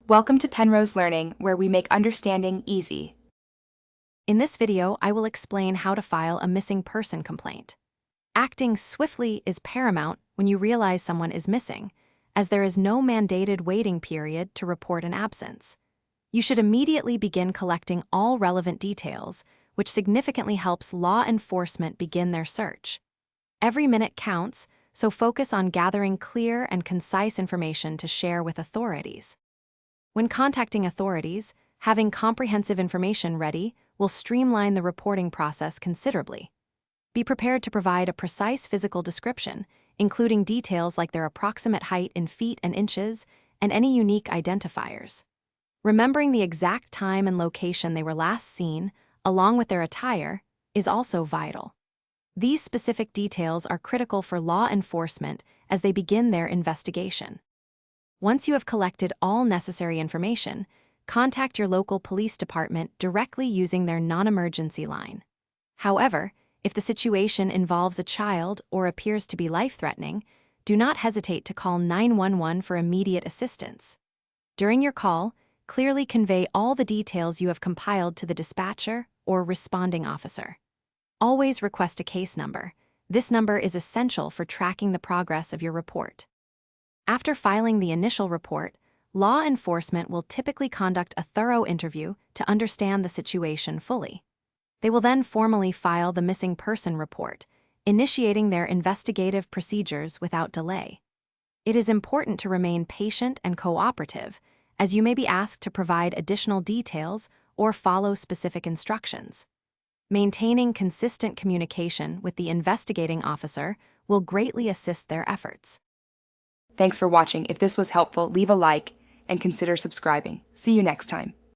Welcome to Penrose Learning, where we make understanding easy. In this video, I will explain how to file a missing person complaint. Acting swiftly is paramount when you realize someone is missing, as there is no mandated waiting period to report an absence. You should immediately begin collecting all relevant details, which significantly helps law enforcement begin their search. Every minute counts, so focus on gathering clear and concise information to share with authorities. When contacting authorities, having comprehensive information ready will streamline the reporting process considerably. Be prepared to provide a precise physical description, including details like their approximate height in feet and inches and any unique identifiers. Remembering the exact time and location they were last seen, along with their attire, is also vital. These specific details are critical for law enforcement as they begin their investigation. Once you have collected all necessary information, contact your local police department directly using their non-emergency line. However, if the situation involves a child or appears to be life-threatening, do not hesitate to call 911 for immediate assistance. During your call, clearly convey all the details you have compiled to the dispatcher or responding officer. Always request a case number. This number is essential for tracking the progress of your report. After filing the initial report, law enforcement will typically conduct a thorough interview to understand the situation fully. They will then formally file the missing person report, initiating their investigative procedures without delay. It is important to remain patient and cooperative, as you may be asked to provide additional details or follow specific instructions. Maintaining consistent communication with the investigating officer will greatly assist their efforts. Thanks for watching. If this was helpful, leave a like and consider subscribing. See you next time.